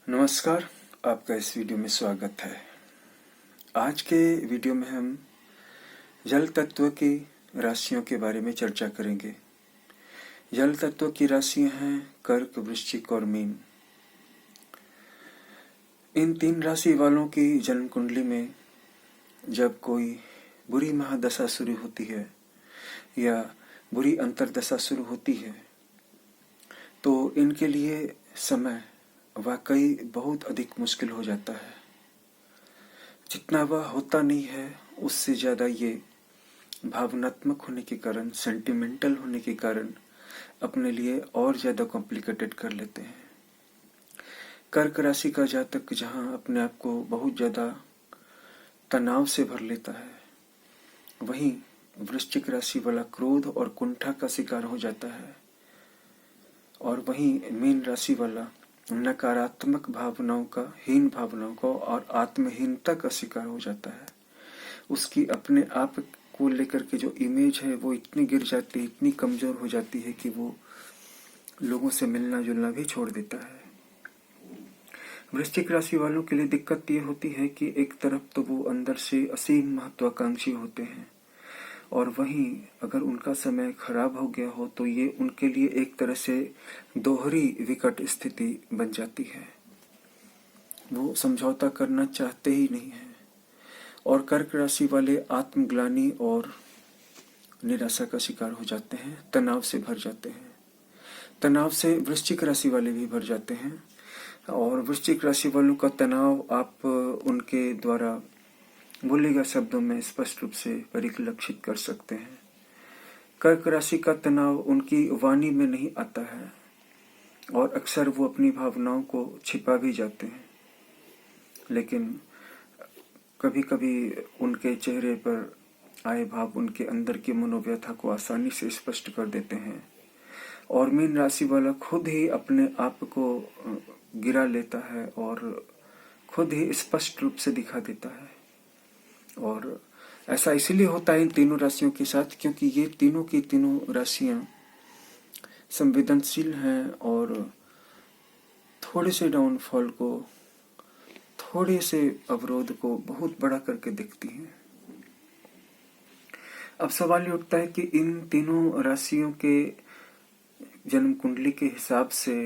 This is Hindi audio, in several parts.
नमस्कार, आपका इस वीडियो में स्वागत है। आज के वीडियो में हम जल तत्व की राशियों के बारे में चर्चा करेंगे। जल तत्व की राशियां हैं कर्क, वृश्चिक और मीन। इन तीन राशि वालों की जन्म कुंडली में जब कोई बुरी महादशा शुरू होती है या बुरी अंतर्दशा शुरू होती है तो इनके लिए समय वाकई बहुत अधिक मुश्किल हो जाता है। जितना वह होता नहीं है उससे ज़्यादा ये भावनात्मक होने के कारण, सेंटिमेंटल होने के कारण अपने लिए और ज़्यादा कॉम्प्लिकेटेड कर लेते हैं। कर्क राशि का जातक जहाँ अपने आप को बहुत ज़्यादा तनाव से भर लेता है, वहीं वृश्चिक राशि वाला क्रोध और कुंठा का शिकार हो जाता है और वहीं मीन राशि वाला नकारात्मक भावनाओं का, हीन भावनाओं का और आत्महीनता का शिकार हो जाता है। उसकी अपने आप को लेकर के जो इमेज है वो इतनी गिर जाती है, इतनी कमजोर हो जाती है कि वो लोगों से मिलना जुलना भी छोड़ देता है। वृश्चिक राशि वालों के लिए दिक्कत ये होती है कि एक तरफ तो वो अंदर से असीम महत्वाकांक्षी होते हैं और वहीं अगर उनका समय खराब हो गया हो तो ये उनके लिए एक तरह से दोहरी विकट स्थिति बन जाती है। वो समझौता करना चाहते ही नहीं है और कर्क राशि वाले आत्मग्लानि और निराशा का शिकार हो जाते हैं, तनाव से भर जाते हैं। तनाव से वृश्चिक राशि वाले भी भर जाते हैं और वृश्चिक राशि वालों का तनाव आप उनके द्वारा बोले गए शब्दों में स्पष्ट रूप से परिलक्षित कर सकते हैं। कर्क राशि का तनाव उनकी वाणी में नहीं आता है और अक्सर वो अपनी भावनाओं को छिपा भी जाते हैं, लेकिन कभी कभी उनके चेहरे पर आए भाव उनके अंदर की मनोव्यथा को आसानी से स्पष्ट कर देते हैं। और मीन राशि वाला खुद ही अपने आप को गिरा लेता है और खुद ही स्पष्ट रूप से दिखा देता है। और ऐसा इसलिए होता है इन तीनों राशियों के साथ क्योंकि ये तीनों की तीनों राशियां संवेदनशील हैं और थोड़े से डाउनफॉल को, थोड़े से अवरोध को बहुत बड़ा करके दिखती हैं। अब सवाल ये उठता है कि इन तीनों राशियों के जन्म कुंडली के हिसाब से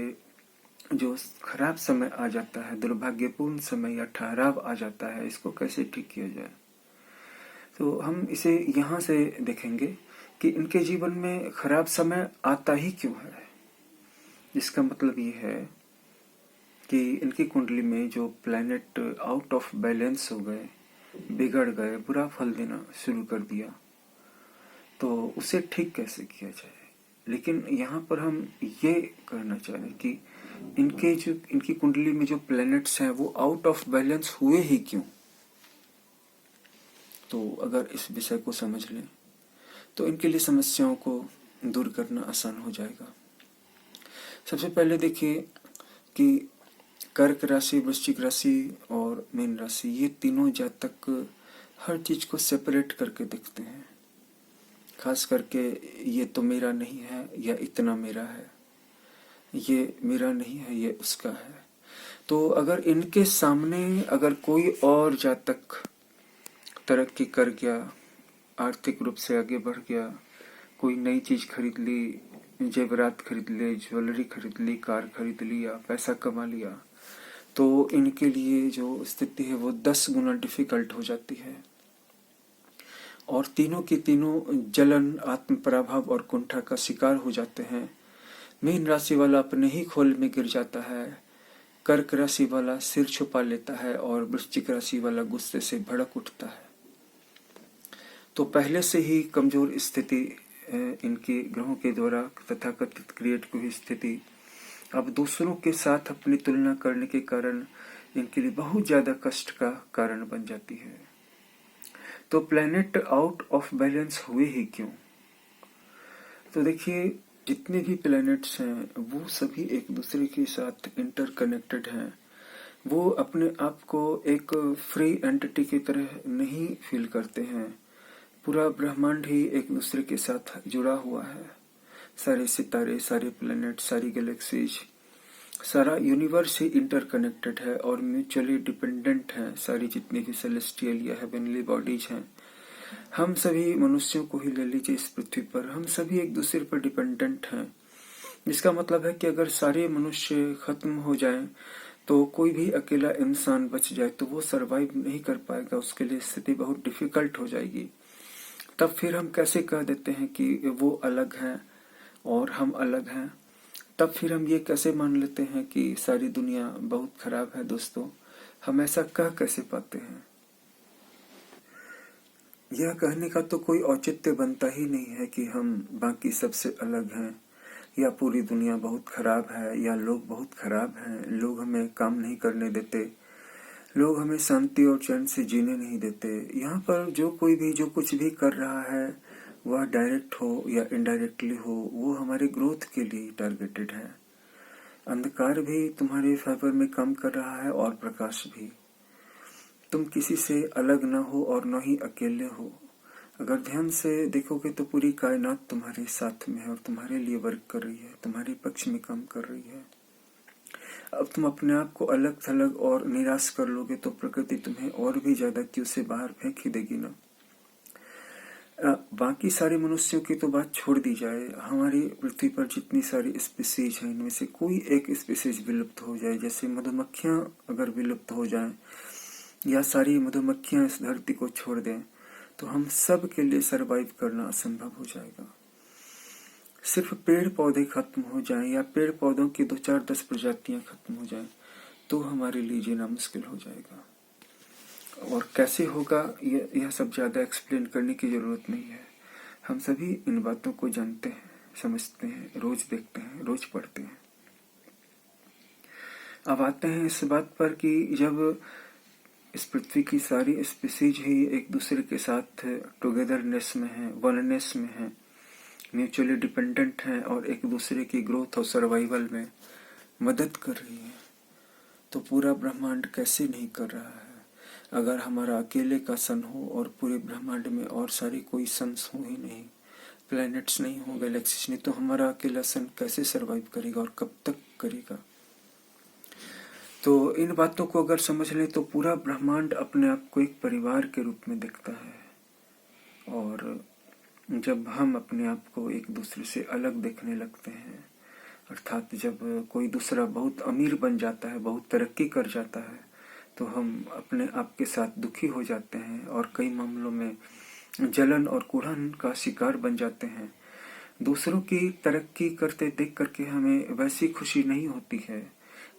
जो खराब समय आ जाता है, दुर्भाग्यपूर्ण समय या ठहराव आ जाता है, इसको कैसे ठीक किया जाए। तो हम इसे यहाँ से देखेंगे कि इनके जीवन में खराब समय आता ही क्यों है। जिसका मतलब ये है कि इनकी कुंडली में जो प्लैनेट आउट ऑफ बैलेंस हो गए, बिगड़ गए, बुरा फल देना शुरू कर दिया, तो उसे ठीक कैसे किया जाए। लेकिन यहाँ पर हम ये कहना चाह रहे हैं कि इनकी कुंडली में जो प्लैनेट्स हैं वो आउट ऑफ बैलेंस हुए ही क्यों। तो अगर इस विषय को समझ लें तो इनके लिए समस्याओं को दूर करना आसान हो जाएगा। सबसे पहले देखिए कि कर्क राशि, वृश्चिक राशि और मीन राशि, ये तीनों जातक हर चीज को सेपरेट करके देखते हैं। खास करके ये तो मेरा नहीं है या इतना मेरा है, ये मेरा नहीं है, ये उसका है। तो अगर इनके सामने अगर कोई और जातक तरक्की कर गया, आर्थिक रूप से आगे बढ़ गया, कोई नई चीज खरीद ली, जेवरात खरीद ले, ज्वेलरी खरीद ली, कार खरीद लिया, पैसा कमा लिया, तो इनके लिए जो स्थिति है वो 10 गुना डिफिकल्ट हो जाती है। और तीनों की तीनों जलन, आत्म प्रभाव और कुंठा का शिकार हो जाते हैं। मीन राशि वाला अपने ही खोल में गिर जाता है, कर्क राशि वाला सिर छुपा लेता है और वृश्चिक राशि वाला गुस्से से भड़क उठता है। तो पहले से ही कमजोर स्थिति इनके ग्रहों के द्वारा तथाकथित क्रिएट हुई स्थिति अब दूसरों के साथ अपनी तुलना करने के कारण इनके लिए बहुत ज्यादा कष्ट का कारण बन जाती है। तो प्लैनेट आउट ऑफ बैलेंस हुए ही क्यों। तो देखिए, जितने भी प्लैनेट्स हैं वो सभी एक दूसरे के साथ इंटरकनेक्टेड हैं। वो अपने आप को एक फ्री एंटिटी की तरह नहीं फील करते हैं। पूरा ब्रह्मांड ही एक दूसरे के साथ जुड़ा हुआ है। सारे सितारे, सारे प्लैनेट, सारी गैलेक्सीज, सारा यूनिवर्स ही इंटरकनेक्टेड है और म्यूचुअली डिपेंडेंट है। सारी जितनी भी सेलेस्टियल या हेवनली बॉडीज हैं, हम सभी मनुष्यों को ही ले लीजिए इस पृथ्वी पर, हम सभी एक दूसरे पर डिपेंडेंट हैं। जिसका मतलब है कि अगर सारे मनुष्य खत्म हो जाएं तो कोई भी अकेला इंसान बच जाए तो वो सरवाइव नहीं कर पाएगा, उसके लिए स्थिति बहुत डिफिकल्ट हो जाएगी। तब फिर हम कैसे कह देते हैं कि वो अलग हैं और हम अलग हैं? तब फिर हम ये कैसे मान लेते हैं कि सारी दुनिया बहुत खराब है? दोस्तों, हम ऐसा कह कैसे पाते हैं? यह कहने का तो कोई औचित्य बनता ही नहीं है कि हम बाकी सबसे अलग हैं, या पूरी दुनिया बहुत खराब है, या लोग बहुत खराब हैं, लोग हमें काम नहीं करने देते, लोग हमें शांति और चैन से जीने नहीं देते। यहाँ पर जो कोई भी जो कुछ भी कर रहा है, वह डायरेक्ट हो या इनडायरेक्टली हो, वो हमारे ग्रोथ के लिए टारगेटेड है। अंधकार भी तुम्हारे फेवर में काम कर रहा है और प्रकाश भी। तुम किसी से अलग न हो और न ही अकेले हो। अगर ध्यान से देखोगे तो पूरी कायनात तुम्हारे साथ में है और तुम्हारे लिए वर्क कर रही है, तुम्हारे पक्ष में काम कर रही है। अब तुम अपने आप को अलग थलग और निराश कर लोगे तो प्रकृति तुम्हें और भी ज्यादा क्यों से बाहर फेंक ही देगी ना। बाकी सारे मनुष्यों की तो बात छोड़ दी जाए, हमारी पृथ्वी पर जितनी सारी स्पीसीज हैं, इनमें से कोई एक स्पीसीज विलुप्त हो जाए, जैसे मधुमक्खियां अगर विलुप्त हो जाएं या सारी मधुमक्खियां इस धरती को छोड़ दें, तो हम सब के लिए सरवाइव करना असंभव हो जाएगा। सिर्फ पेड़ पौधे खत्म हो जाएं या पेड़ पौधों की 2-4-10 प्रजातियां खत्म हो जाएं तो हमारे लिए जीना मुश्किल हो जाएगा। और कैसे होगा यह सब ज्यादा एक्सप्लेन करने की जरूरत नहीं है। हम सभी इन बातों को जानते हैं, समझते हैं, रोज देखते हैं, रोज पढ़ते हैं। अब आते हैं इस बात पर कि जब इस पृथ्वी की सारी स्पीसीज ही एक दूसरे के साथ टुगेदरनेस में है, वननेस में है, म्यूचुअली डिपेंडेंट है और एक दूसरे की ग्रोथ और सर्वाइवल में मदद कर रही है, तो पूरा ब्रह्मांड कैसे नहीं कर रहा है? अगर हमारा अकेले का सन हो और पूरे ब्रह्मांड में और सारे कोई सन्स हो ही नहीं, प्लैनेट्स नहीं हो, गैलेक्सीज नहीं, तो हमारा अकेला सन कैसे सरवाइव करेगा और कब तक करेगा? तो इन बातों को अगर समझ लें तो पूरा ब्रह्मांड अपने आप को एक परिवार के रूप में दिखता है। और जब हम अपने आप को एक दूसरे से अलग देखने लगते हैं, अर्थात जब कोई दूसरा बहुत अमीर बन जाता है, बहुत तरक्की कर जाता है, तो हम अपने आप के साथ दुखी हो जाते हैं और कई मामलों में जलन और कुढ़न का शिकार बन जाते हैं। दूसरों की तरक्की करते देख करके हमें वैसी खुशी नहीं होती है,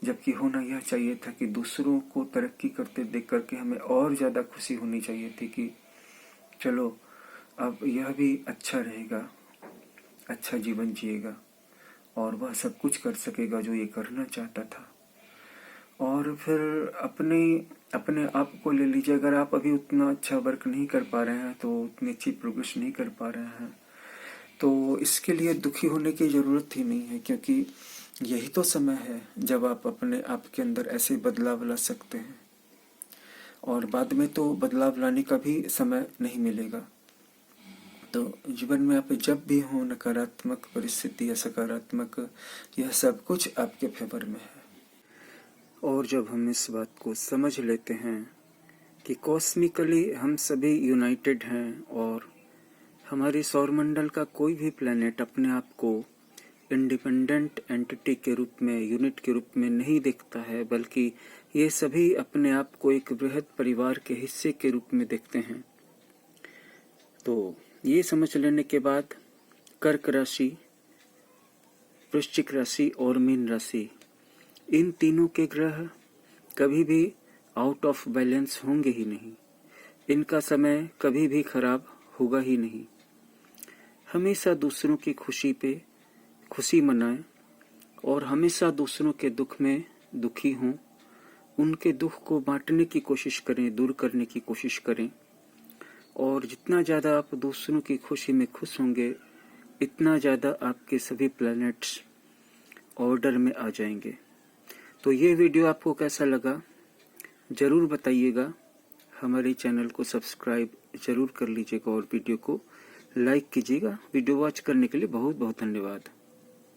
जबकि होना यह चाहिए था कि दूसरों को तरक्की करते देख करके हमें और ज्यादा खुशी होनी चाहिए थी कि चलो अब यह भी अच्छा रहेगा, अच्छा जीवन जिएगा और वह सब कुछ कर सकेगा जो ये करना चाहता था। और फिर अपने आप को ले लीजिए, अगर आप अभी उतना अच्छा वर्क नहीं कर पा रहे हैं, तो उतनी अच्छी प्रोग्रेस नहीं कर पा रहे हैं, तो इसके लिए दुखी होने की जरूरत ही नहीं है, क्योंकि यही तो समय है जब आप अपने आप के अंदर ऐसे बदलाव ला सकते हैं। और बाद में तो बदलाव लाने का भी समय नहीं मिलेगा। तो जीवन में आप जब भी हो, नकारात्मक परिस्थिति या सकारात्मक, यह सब कुछ आपके फेवर में है। और जब हम इस बात को समझ लेते हैं कि कॉस्मिकली हम सभी यूनाइटेड हैं और हमारे सौरमंडल का कोई भी प्लैनेट अपने आप को इंडिपेंडेंट एंटिटी के रूप में, यूनिट के रूप में नहीं देखता है, बल्कि ये सभी अपने आप को एक बृहद परिवार के हिस्से के रूप में देखते हैं। तो ये समझ लेने के बाद कर्क राशि, वृश्चिक राशि और मीन राशि, इन तीनों के ग्रह कभी भी आउट ऑफ बैलेंस होंगे ही नहीं। इनका समय कभी भी खराब होगा ही नहीं। हमेशा दूसरों की खुशी पे खुशी मनाएं और हमेशा दूसरों के दुख में दुखी हों। उनके दुख को बांटने की कोशिश करें, दूर करने की कोशिश करें। और जितना ज़्यादा आप दूसरों की खुशी में खुश होंगे, इतना ज़्यादा आपके सभी प्लैनेट्स ऑर्डर में आ जाएंगे। तो ये वीडियो आपको कैसा लगा ज़रूर बताइएगा। हमारे चैनल को सब्सक्राइब ज़रूर कर लीजिएगा और वीडियो को लाइक कीजिएगा। वीडियो वॉच करने के लिए बहुत बहुत धन्यवाद।